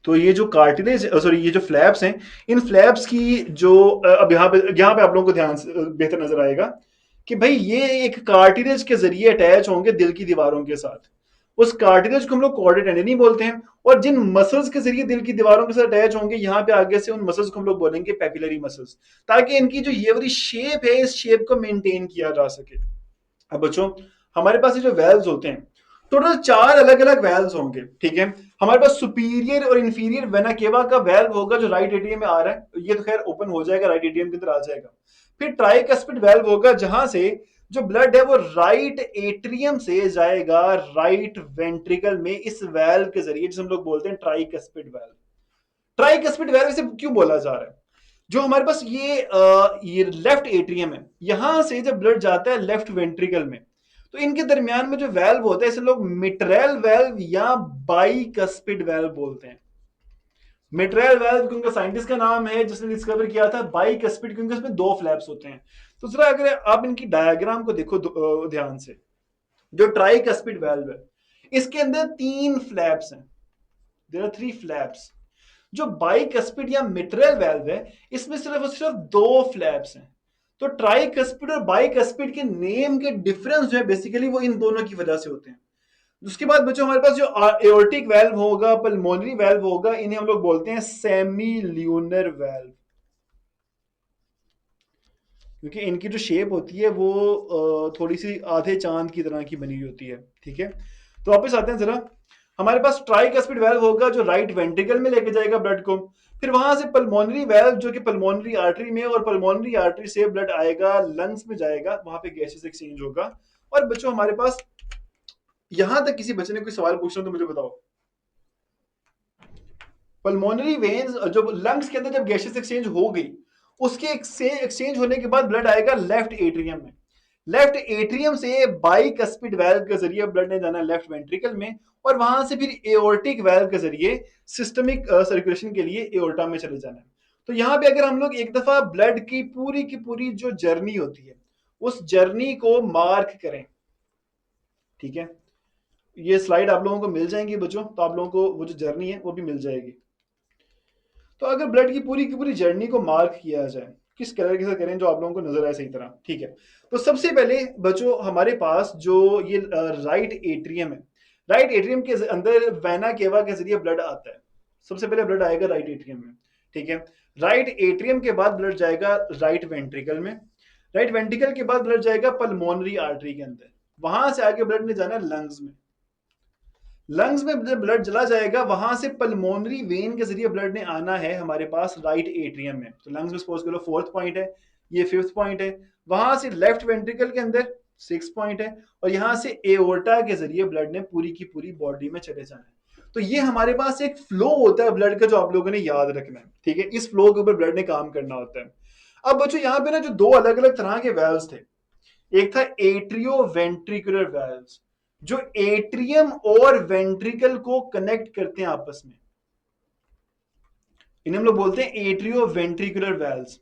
तो ये जो कार्टिलेज, सॉरी ये जो फ्लैप्स हैं, इन फ्लैप्स की जो अब यहाँ पे आप लोगों को ध्यान बेहतर नजर आएगा कि भाई ये एक कार्टिलेज के जरिए अटैच होंगे दिल की दीवारों के साथ। उस कार्टिलेज को हम लोग कॉर्डे टेंडनी बोलते हैं, और जिन मसल्स के जरिए दिल की दीवारों के साथ अटैच होंगे, यहाँ पे आगे से उन मसल्स को हम लोग बोलेंगे पेपिलरी मसल्स, ताकि इनकी जो ये वाली शेप है, इस शेप को मेंटेन किया जा सके। अब बच्चों हमारे पास ये जो वेल्व्स होते हैं, टोटल 4 अलग अलग वेल्व्स होंगे। ठीक है, हमारे पास सुपीरियर और इंफीरियर वेना केवा का वेल्व होगा जो राइट एट्रियम में आ रहा है, ये तो खैर ओपन हो जाएगा, राइट एट्रियम के अंदर आ जाएगा। फिर ट्राइकस्पिड वेल्व होगा जहां से जो ब्लड है वो राइट एट्रियम से जाएगा राइट वेंट्रिकल में, इस वेल्व के जरिए, जिसे हम लोग बोलते हैं ट्राइकस्पिड वेल्व। ट्राइकस्पिड वेल्व इसे क्यों बोला जा रहा है? जो हमारे पास ये लेफ्ट एट्रियम है, यहां से जब ब्लड जाता है लेफ्ट वेंट्रिकल में, तो इनके दरमियान में जो वेल्व होता है इसे लोग मिट्रेल वेल्व या बाइकस्पिड वेल्व बोलते हैं। मिट्रेल वेल्व क्योंकि साइंटिस्ट का नाम है जिसने डिस्कवर किया था, बाइकस्पिड क्योंकि इसमें 2 फ्लैप्स होते हैं। तो जरा अगर आप इनकी डायग्राम को देखो ध्यान से, जो ट्राइकस्पिड वेल्व है इसके अंदर 3 फ्लैप्स हैं, देयर आर 3 फ्लैप्स। जो बाइकस्पिड या मिट्रल वेल्व है इसमें सिर्फ और सिर्फ 2 फ्लैप्स हैं। तो ट्राइकस्पिड और बाइकस्पिड के नेम के डिफरेंस जो है बेसिकली वो इन दोनों की वजह से होते हैं। उसके बाद बच्चों हमारे पास जो एओर्टिक वेल्व होगा, पल्मोनरी वेल्व होगा, इन्हें हम लोग बोलते हैं सेमी ल्यूनर वेल्व, क्योंकि इनकी जो शेप होती है वो थोड़ी सी आधे चांद की तरह की बनी हुई होती है। ठीक है, तो वापस आते हैं जरा। हमारे पास ट्राइकस्पिड वेल्व होगा जो राइट वेंट्रिकल में लेके जाएगा ब्लड को। फिर वहां से पल्मोनरी वेल्व जो कि पल्मोनरी आर्टरी में, और पल्मोनरी आर्टरी से ब्लड आएगा लंग्स में जाएगा, वहां पे गैसेस एक्सचेंज होगा। और बच्चों हमारे पास यहां तक किसी बच्चे ने कोई सवाल पूछना तो मुझे बताओ। पल्मोनरी वेन्स जो लंग्स के अंदर जब गैसेस एक्सचेंज हो गई, उसके एक्सचेंज होने के बाद ब्लड आएगा लेफ्ट एट्रियम में। लेफ्ट एट्रियम से बाइकस्पिड वाल्व के जरिए ब्लड ने जाना लेफ्ट वेंट्रिकल में, और वहां से फिर एओर्टिक वाल्व के जरिए सिस्टमिक सर्कुलेशन के लिए एओर्टा में चले जाना है। तो यहाँ पे अगर हम लोग एक दफा ब्लड की पूरी जो जर्नी होती है उस जर्नी को मार्क करें, ठीक है, ये स्लाइड आप लोगों को मिल जाएंगी बच्चों, तो आप लोगों को वो जो जर्नी है वो भी मिल जाएगी। तो अगर ब्लड की पूरी जर्नी को मार्क किया जाए, किस कलर के साथ करें जो आप लोगों को नजर आए सही तरह, ठीक है। तो सबसे पहले बच्चों हमारे पास जो ये राइट एट्रियम है, राइट एट्रियम के अंदर वेना केवा के जरिए ब्लड आता है। सबसे पहले ब्लड आएगा राइट एट्रियम में, ठीक है। राइट एट्रियम के बाद ब्लड जाएगा राइट वेंट्रिकल में। राइट वेंट्रिकल के बाद ब्लड जाएगा पल्मोनरी आर्टरी के अंदर। वहां से आगे ब्लड ने जाना लंग्स में। लंग्स में जब ब्लड चला जाएगा वहां से पल्मोनरी वेन के जरिए ब्लड ने आना है हमारे पास राइट एट्रियम में। तो लंग्स में सपोज करो 4th पॉइंट है, ये 5th पॉइंट है। वहां से लेफ्ट वेंट्रिकल के अंदर 6th पॉइंट है, और यहां से एओर्टा के जरिए ब्लड ने पूरी की पूरी बॉडी में चले जाना है। तो ये हमारे पास एक फ्लो होता है ब्लड का जो आप लोगों ने याद रखना है, ठीक है। इस फ्लो के ऊपर ब्लड ने काम करना होता है। अब बच्चों यहाँ पे ना जो दो अलग अलग तरह के वेल्व्स थे, एक था एट्रियो वेंट्रिकुलर वेल्व्स जो एट्रियम और वेंट्रिकल को कनेक्ट करते हैं आपस में, इन्हें हम लोग बोलते हैं एट्रियो वेंट्रिकुलर वेल्व्स।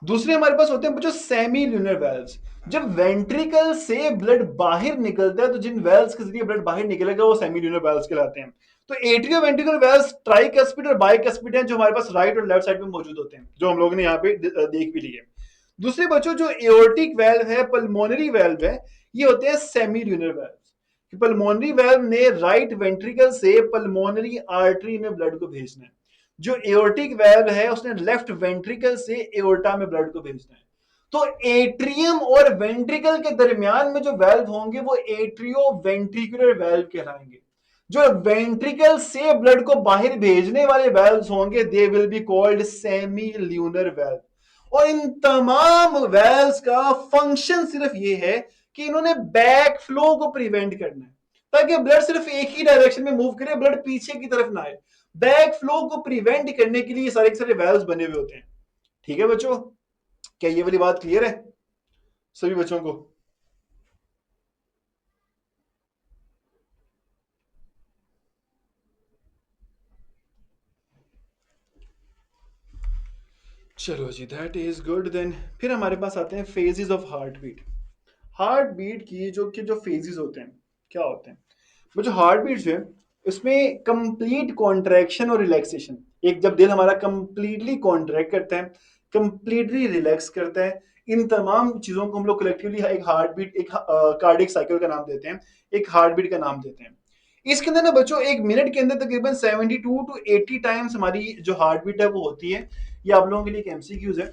दूसरे हमारे पास होते हैं बच्चों सेमी ल्यूनर वेल्व्स। जब वेंट्रिकल से ब्लड बाहर निकलता है तो जिन वेल्व्स के जरिए ब्लड बाहर निकलेगा वो सेमी ल्यूनर वेल्व्स कहलाते हैं। तो एट्रियो वेंट्रिकुलर वेल्व्स ट्राइकस्पिड और बाइकस्पिड हैं जो हमारे पास राइट और लेफ्ट साइड में मौजूद होते हैं, जो हम लोगों ने यहाँ पे देख भी लिए। दूसरे बच्चों जो एओर्टिक वेल्व है, पल्मोनरी वेल्व है, ये होते हैं semi lunar valve. Pulmonary valve ने राइट वेंट्रिकल से पल्मोनरी आर्टरी में ब्लड को भेजना है। जो एओर्टिक वेल्व है उसने लेफ्ट वेंट्रिकल से एओर्टा में ब्लड को भेजना है। तो एट्रियम और वेंट्रिकल के दरमियान में जो वेल्व होंगे वो एट्रियो वेंट्रिकुलर वेल्व कहलाएंगे। जो वेंट्रिकल से ब्लड को बाहर भेजने वाले वेल्व्स होंगे they will be called semi lunar valve. और इन तमाम वेल्व्स का फंक्शन सिर्फ ये है कि इन्होंने बैक फ्लो को प्रिवेंट करना है, ताकि ब्लड सिर्फ एक ही डायरेक्शन में मूव करे, ब्लड पीछे की तरफ ना आए। बैक फ्लो को प्रिवेंट करने के लिए सारे के सारे वेल्व्स बने हुए होते हैं, ठीक है बच्चों। क्या ये वाली बात क्लियर है सभी बच्चों को? चलो जी, दैट इज गुड देन। फिर हमारे पास आते हैं phases of heart beat. Heart beat की जो फेजेस होते हैं क्या होते हैं? वो जो हार्ट बीट है उसमें कंप्लीट कॉन्ट्रैक्शन और रिलैक्सेशन। एक जब दिल हमारा कंप्लीटली कॉन्ट्रैक्ट करता है, कंप्लीटली रिलैक्स करता है, इन तमाम चीजों को हम लोग कलेक्टिवली एक हार्ट बीट, एक कार्डियक साइकिल का नाम देते हैं, एक हार्ट बीट का नाम देते हैं। इसके अंदर ना बच्चों एक मिनट के अंदर तकरीबन 72 टू 80 टाइम्स हमारी जो हार्ट बीट है वो होती है। ये आप लोगों के लिए एक एमसीक्यूज है,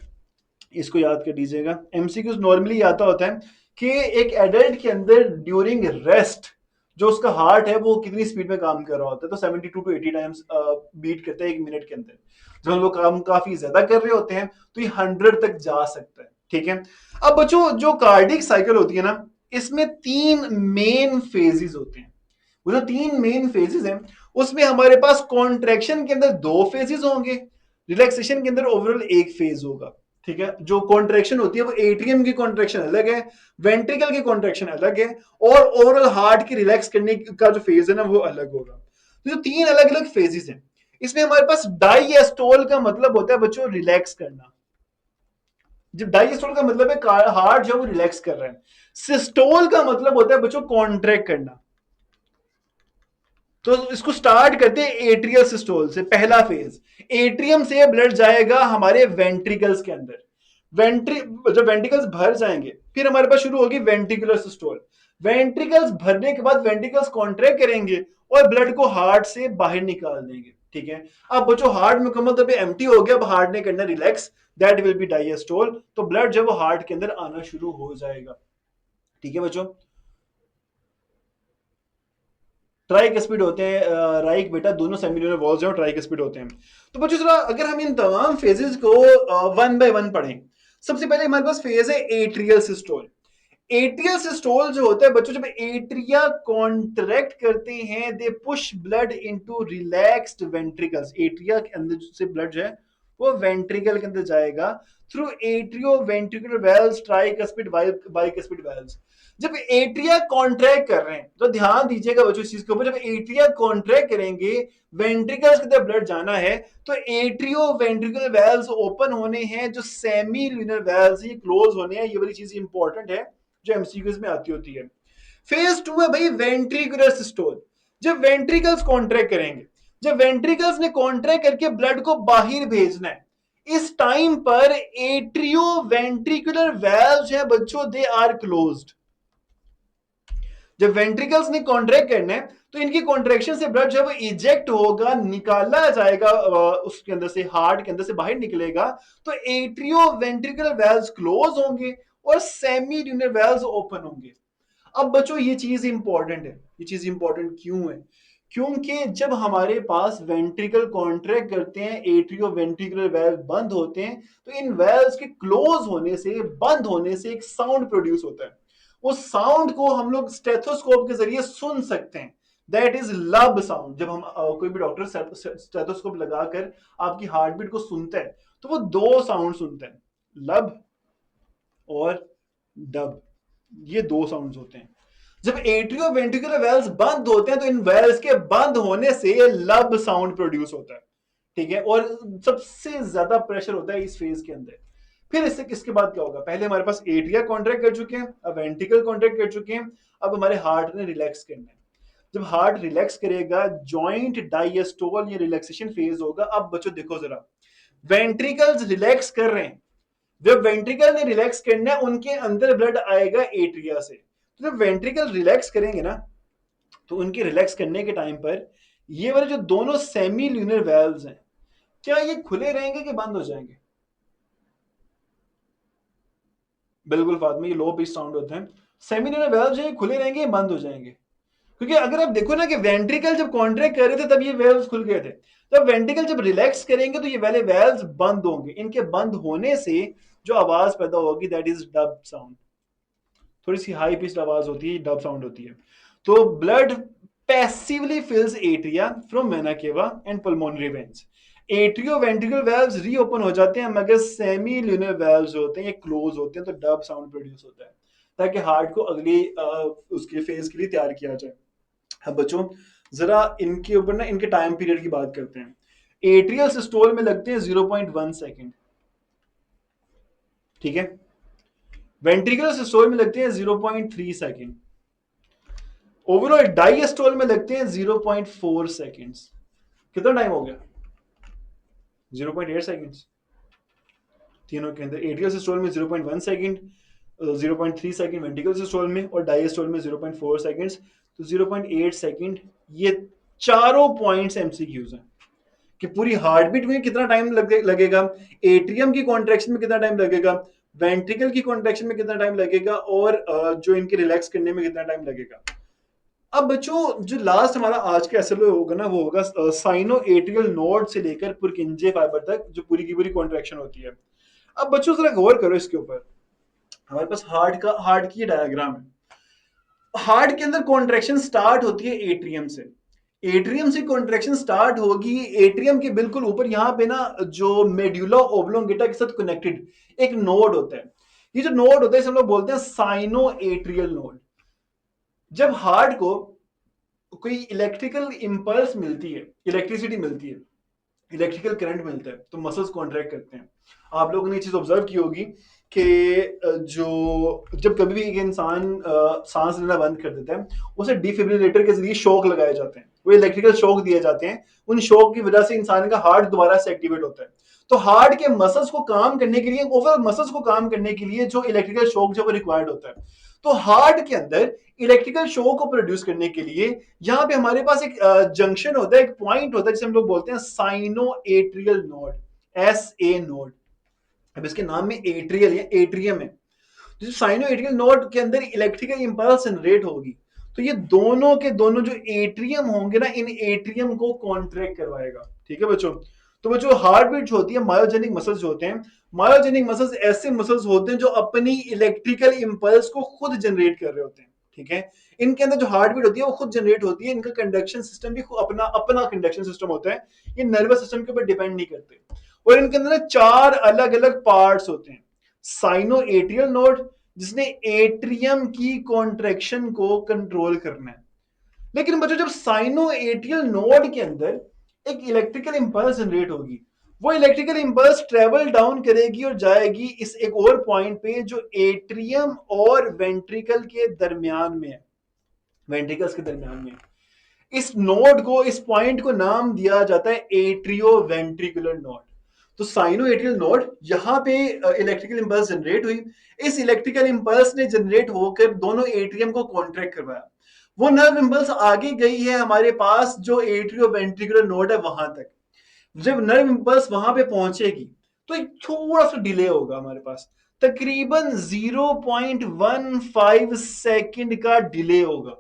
इसको याद कर लीजिएगा। एमसीक्यूज नॉर्मली आता होता है कि एक एडल्ट के अंदर ड्यूरिंग रेस्ट जो उसका हार्ट है वो कितनी स्पीड में काम कर रहा होता है। तो 72 टू 80 टाइम्स बीट करता है एक मिनट के अंदर। जब हम लोग काम काफी ज्यादा कर रहे होते हैं तो ये 100 तक जा सकता है, ठीक है। अब बच्चों जो कार्डिक साइकिल होती है ना, इसमें 3 मेन फेजेस होते हैं। वो जो 3 मेन फेजेस हैं उसमें हमारे पास कॉन्ट्रैक्शन के अंदर 2 फेजेस होंगे, रिलैक्सेशन के अंदर ओवरऑल 1 फेज होगा, ठीक है। जो कॉन्ट्रैक्शन होती है वो एट्रियम की कॉन्ट्रैक्शन अलग है, वेंट्रिकल की कॉन्ट्रैक्शन अलग है, और ओवरऑल हार्ट की रिलैक्स करने का जो फेज है ना वो अलग होगा। तो जो 3 अलग अलग फेजेस हैं, इसमें हमारे पास डायस्टोल का मतलब होता है बच्चों रिलैक्स करना। जब डायस्टोल का मतलब है हार्ट जो वो रिलैक्स कर रहा है। सिस्टोल का मतलब होता है बच्चों कॉन्ट्रैक्ट करना। तो इसको स्टार्ट करते हैं एट्रियल सिस्टोल से। पहला फेज, एट्रियम से ब्लड जाएगा हमारे वेंट्रिकल्स के अंदर। जब वेंट्रिकल्स भर जाएंगे फिर हमारे पास शुरू होगी वेंट्रिकुलर सिस्टोल। वेंट्रिकल्स भरने के बाद वेंट्रिकल्स कॉन्ट्रैक्ट करेंगे और ब्लड को हार्ट से बाहर निकाल देंगे, ठीक है। अब बच्चों हार्ट मुकम्मल तौर पे एम्प्टी हो गया, अब हार्ट ने करना relax, that will be diastole. तो ब्लड जब वो हार्ट के अंदर आना शुरू हो जाएगा, ठीक है बच्चों। ट्राइक स्पीड होते हैं राइक बेटा, दोनों सेमिलर वॉल्स हैं और ट्राइक स्पीड होते हैं। तो बच्चों जरा अगर हम इन तमाम फेजेस को वन बाय वन पढ़ें। सबसे पहले हमारे पास फेज है एट्रियल सिस्टोल। एट्रियल सिस्टोल जो होता है बच्चों, जब एट्रिया कॉन्ट्रैक्ट करते हैं, they push blood into relaxed ventricles. Atria के अंदर से ब्लड जो है वो वेंट्रिकल के अंदर जाएगा through atrio ventricular valves, tricuspid bicuspid valves. जब एट्रिया कॉन्ट्रैक्ट कर रहे हैं तो ध्यान दीजिएगा बच्चों इस चीज के ऊपर, जब एट्रिया कॉन्ट्रैक्ट करेंगे, वेंट्रिकल्स के अंदर ब्लड जाना है, तो एट्रियो वेंट्रिकुलर वेल्व्स ओपन होने हैं, जो सेमी ल्यूनर वेल्व्स ये क्लोज होने हैं। ये वाली चीज इंपॉर्टेंट है जो एमसीक्यूज में आती होती है। फेज 2 है भाई वेंट्रिकुलर सिस्टोल। जब वेंट्रिकल्स कॉन्ट्रैक्ट करेंगे, जब वेंट्रिकल्स ने कॉन्ट्रैक्ट करके ब्लड को बाहर भेजना है, इस टाइम पर एट्रियो वेंट्रिकुलर वेल्व्स है बच्चों, दे आर क्लोज्ड। जब वेंट्रिकल्स ने कॉन्ट्रैक्ट करना है तो इनकी कॉन्ट्रैक्शन से ब्लड जब इजेक्ट होगा, निकाला जाएगा उसके अंदर से, हार्ट के अंदर से बाहर निकलेगा, तो एट्रियो वेंट्रिकुलर वेल्व्स क्लोज होंगे और सेमी ल्यूनर वेल्व्स ओपन होंगे। अब बच्चों ये चीज इंपॉर्टेंट है। ये चीज इंपॉर्टेंट क्यों है? क्योंकि जब हमारे पास वेंट्रिकल कॉन्ट्रैक्ट करते हैं, एट्रियो वेंट्रिकुलर वेल्व बंद होते हैं, तो इन वेल्व्स के क्लोज होने से, बंद होने से एक साउंड प्रोड्यूस होता है। उस साउंड को हम लोग स्टेथोस्कोप के जरिए सुन सकते हैं। दैट इज लब साउंड। जब हम कोई भी डॉक्टर स्टेथोस्कोप लगाकर आपकी हार्ट बीट को सुनता है तो वो दो साउंड सुनता है, लब और डब। ये दो साउंड्स होते हैं। जब एट्रियो वेंट्रिकुलर वेल्व्स बंद होते हैं तो इन वेल्व्स के बंद होने से लब साउंड प्रोड्यूस होता है, ठीक है, और सबसे ज्यादा प्रेशर होता है इस फेज के अंदर। फिर इससे किसके बाद क्या होगा? पहले हमारे पास एट्रिया कॉन्ट्रैक्ट कर चुके हैं, अब वेंट्रिकल कॉन्ट्रैक्ट कर चुके हैं, अब हमारे हार्ट ने रिलैक्स करना है। जब हार्ट रिलैक्स करेगा, जॉइंट डायस्टोल, ये रिलैक्सेशन फेज होगा। अब बच्चों देखो जरा, वेंट्रिकल्स रिलैक्स कर रहे हैं, जब वेंट्रिकल ने रिलैक्स करना है उनके अंदर ब्लड आएगा एट्रिया से। तो जब वेंट्रिकल रिलैक्स करेंगे ना, तो उनके रिलैक्स करने के टाइम पर ये वाले जो दोनों सेमी ल्यूनर वेल्व्स हैं, क्या ये खुले रहेंगे कि बंद हो जाएंगे? बिल्कुल फातिमा, ये लो पिच साउंड होते हैं। सेमी ल्यूनर वेल्व्स हैं, ये खुले रहेंगे, बंद हो जाएंगे। क्योंकि अगर आप देखो ना कि वेंट्रिकल जब कॉन्ट्रैक्ट कर रहे थे तब ये वेल्व्स खुल गए थे, तब वेंट्रिकल जब रिलैक्स करेंगे तो ये वाले वेल्व्स बंद होंगे। इनके बंद होने से जो आवाज पैदा होगी, दैट इज डब साउंड। थोड़ी सी हाई पिच्ड आवाज होती है, डब साउंड होती है। तो blood passively fills atria from vena cava and pulmonary veins. Atrioventricular valves reopen हो जाते हैं, मगर सेमी ल्यूनर वेल्व्स होते हैं ये क्लोज होते हैं, तो डब साउंड प्रोड्यूस होता है ताकि हार्ट को अगली उसके फेज के लिए तैयार किया जाए। अब बच्चों जरा इनके ऊपर ना, इनके टाइम पीरियड की बात करते हैं। एट्रियल सिस्टोल में लगते हैं 0.1 सेकेंड, ठीक है। वेंट्रिकुलर सिस्टोल में लगते हैं 0.3 सेकेंड। ओवरऑल डायस्टोल में लगते हैं 0.4 सेकेंड्स। कितना टाइम हो गया? 0.8 सेकेंड्स तीनों के अंदर। एट्रियल सिस्टोल में 0.1 सेकेंड, 0.3 सेकेंड वेंट्रिकुलर सिस्टोल में, और डायस्टोल में 0.4 सेकेंड्स, तो 0.8 सेकेंड। ये चारों पॉइंट्स एमसीक्यूज हैं कि पूरी हार्ट बीट में कितना टाइम लगेगा, एट्रियम की कॉन्ट्रैक्शन में कितना टाइम लगेगा, वेंट्रिकल की कॉन्ट्रैक्शन में कितना टाइम लगेगा, और जो इनके रिलैक्स करने में कितना टाइम लगेगा। अब बच्चों जो लास्ट हमारा आज का एसएलओ होगा ना, वो होगा साइनो एट्रियल नोड से लेकर पुरकिंजे फाइबर तक, जो पूरी की पूरी कॉन्ट्रैक्शन होती है। अब बच्चों जरा गौर करो इसके ऊपर। हमारे पास हार्ट की डायग्राम है। हार्ट के अंदर कॉन्ट्रैक्शन स्टार्ट होती है एट्रियम से। एट्रियम से कॉन्ट्रैक्शन स्टार्ट होगी, एट्रियम के बिल्कुल ऊपर यहाँ पे ना जो मेड्यूला ओब्लोंगेटा के साथ कनेक्टेड एक नोड होता है। ये जो नोड होता है इसे हम लोग बोलते हैं साइनो एट्रियल नोड। जब हार्ट को कोई इलेक्ट्रिकल इंपल्स मिलती है, इलेक्ट्रिसिटी मिलती है, इलेक्ट्रिकल करंट मिलता है, तो मसल्स कॉन्ट्रैक्ट करते हैं। आप लोगों ने ये चीज ऑब्जर्व की होगी कि जो जब कभी भी एक इंसान सांस लेना बंद कर देता है, उसे डिफिब्रिलेटर के जरिए शॉक लगाए जाते हैं, वो इलेक्ट्रिकल शॉक दिए जाते हैं। उन शॉक की वजह से इंसान का हार्ट दोबारा से एक्टिवेट होता है। तो हार्ट के मसल्स को काम करने के लिए, ओवरऑल मसल्स को काम करने के लिए जो इलेक्ट्रिकल शॉक जो रिक्वायर्ड होता है, तो हार्ट के अंदर इलेक्ट्रिकल शॉक को प्रोड्यूस करने के लिए यहाँ पे हमारे पास एक जंक्शन होता है, एक पॉइंट होता है जिसे हम लोग बोलते हैं cyano atrial node, SA node. अब इसके नाम में एट्रियल या एट्रियम है। तो साइनो एट्रियल नोड के अंदर इलेक्ट्रिकल इंपल्स जनरेट होगी, तो ये दोनों के दोनों जो एट्रियम होंगे ना, इन एट्रियम को कॉन्ट्रैक्ट करवाएगा, ठीक है बच्चों। तो वो जो हार्ट बीट जो होती है, मायोजेनिक मसल्स जो होते हैं, मायोजेनिक मसल्स ऐसे मसल्स होते हैं जो अपनी इलेक्ट्रिकल इंपल्स को खुद जनरेट कर रहे होते हैं, ठीक है। इनके अंदर जो हार्ट बीट होती है वो खुद जनरेट होती है, इनका कंडक्शन सिस्टम भी अपना अपना कंडक्शन सिस्टम होता है, ये नर्वस सिस्टम के ऊपर डिपेंड नहीं करते। और इनके अंदर 4 अलग अलग पार्ट्स होते हैं। साइनो एट्रियल नोड, जिसने एट्रियम की कॉन्ट्रेक्शन को कंट्रोल करना है। लेकिन बच्चों, जब साइनो एट्रियल नोड के अंदर एक इलेक्ट्रिकल इंपल्स जनरेट होगी, वो इलेक्ट्रिकल इंपल्स ट्रेवल डाउन करेगी और जाएगी इस एक और पॉइंट पे जो एट्रियम और वेंट्रिकल के दरमियान में है, वेंट्रिकल्स के दरमियान में। इस नोड को, इस पॉइंट को नाम दिया जाता है एट्रियो वेंट्रिकुलर नोड। तो साइनो एट्रियल नोड, यहां पे इलेक्ट्रिकल इंपल्स जनरेट हुई। इस इलेक्ट्रिकल इंपल्स ने जनरेट होकर दोनों एट्रियम को कॉन्ट्रैक्ट करवाया। वो नर्व इंपल्स आगे गई है हमारे पास जो एट्रियो वेंट्रिकुलर नोड है वहां तक। जब नर्व इंपल्स वहां पे पहुंचेगी तो एक थोड़ा सा डिले होगा हमारे पास, तकरीबन 0.15 सेकंड का डिले होगा।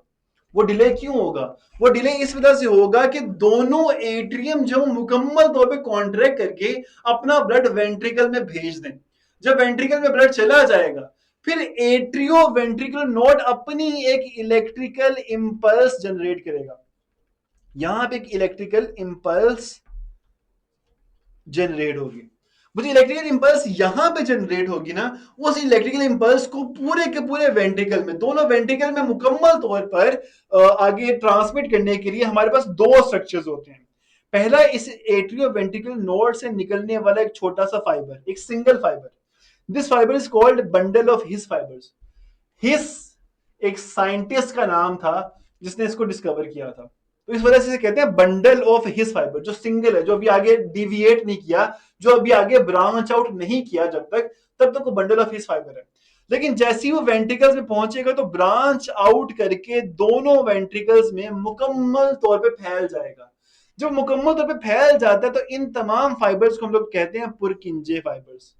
वो डिले क्यों होगा? वो डिले इस वजह से होगा कि दोनों एट्रियम जो मुकम्मल तौर पे कॉन्ट्रैक्ट करके अपना ब्लड वेंट्रिकल में भेज दें। जब वेंट्रिकल में ब्लड चला जाएगा, फिर एट्रियो वेंट्रिकुलर नोड अपनी एक इलेक्ट्रिकल इंपल्स जनरेट करेगा। यहां पे एक इलेक्ट्रिकल इंपल्स जनरेट होगी। मुझे इलेक्ट्रिकल इंपल्स यहां पे जनरेट होगी ना, उस इलेक्ट्रिकल इंपल्स को पूरे के पूरे वेंट्रिकल में, दोनों वेंट्रिकल में मुकम्मल तौर पर आगे ट्रांसमिट करने के लिए हमारे पास दो स्ट्रक्चर्स होते हैं। पहला, इस एट्रियो वेंट्रिकल नोड से निकलने वाला एक छोटा सा फाइबर, एक single fibre. This fibre is called bundle of His fibres. His एक साइंटिस्ट का नाम था जिसने इसको डिस्कवर किया था, तो इस वजह से कहते हैं बंडल ऑफ हिस फाइबर, जो सिंगल है, जो अभी आगे डिविएट नहीं किया, जो अभी आगे ब्रांच आउट नहीं किया जब तक, तब तक वो बंडल ऑफ हिस फाइबर है। लेकिन जैसे ही वो वेंट्रिकल्स में पहुंचेगा तो ब्रांच आउट करके दोनों वेंट्रिकल्स में मुकम्मल तौर पे फैल जाएगा। जब मुकम्मल तौर पे फैल जाता है तो इन तमाम फाइबर्स को हम लोग कहते हैं पुरकिंजे फाइबर्स।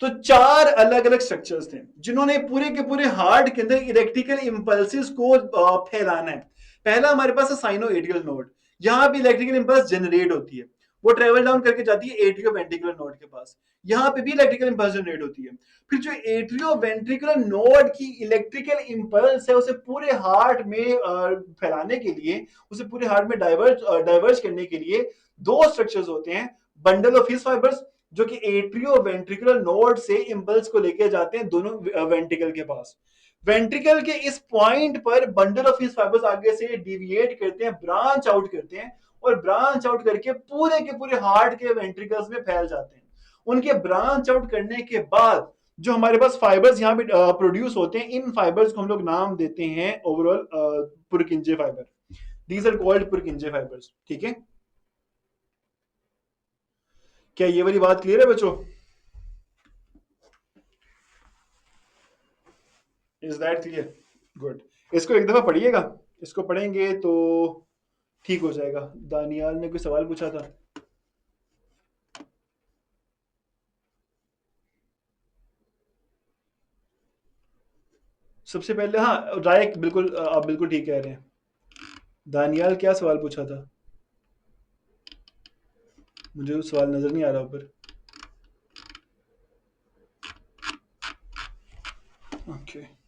तो 4 अलग अलग स्ट्रक्चर्स थे जिन्होंने पूरे के पूरे हार्ट के अंदर इलेक्ट्रिकल इंपल्सिस को फैलाना है। पहला हमारे पास है साइनो एट्रियल नोड। यहां भी इलेक्ट्रिकल इंपल्स जनरेट होती है, वो ट्रेवल डाउन करके जाती है एट्रियो वेंट्रिकुलर नोड के पास, यहां पे भी इलेक्ट्रिकल इंपल्स जनरेट होती है। फिर जो एट्रियो वेंट्रिकुलर नोड की इलेक्ट्रिकल इंपल्स है, उसे पूरे हार्ट में फैलाने के लिए, उसे पूरे हार्ट में डाइवर्ज करने के लिए दो स्ट्रक्चर्स होते हैं। बंडल ऑफ हिस फाइबर्स, जो कि एट्रियो वेंट्रिकुलर नोड से इंपल्स को लेके जाते हैं दोनों वेंट्रिकल के पास। वेंट्रिकल के इस पॉइंट पर बंडल ऑफ हिस फाइबर्स आगे से डिविएट करते हैं, ब्रांच आउट करते हैं, और ब्रांच आउट करके पूरे के पूरे हार्ट के वेंट्रिकल्स में फैल जाते हैं। उनके ब्रांच आउट करने के बाद जो हमारे पास फाइबर्स यहाँ पे प्रोड्यूस होते हैं, इन फाइबर्स को हम लोग नाम देते हैं overall Purkinje fibre. These are called Purkinje fibres, ठीक है। क्या ये वाली बात क्लियर है बच्चों? Is that clear? गुड। इसको एक दफा पढ़िएगा, इसको पढ़ेंगे तो ठीक हो जाएगा। दानियाल ने कोई सवाल पूछा था। सबसे पहले, हाँ, राय बिल्कुल, आप बिल्कुल ठीक कह रहे हैं। दानियाल क्या सवाल पूछा था? मुझे वो सवाल नजर नहीं आ रहा ऊपर। ओके।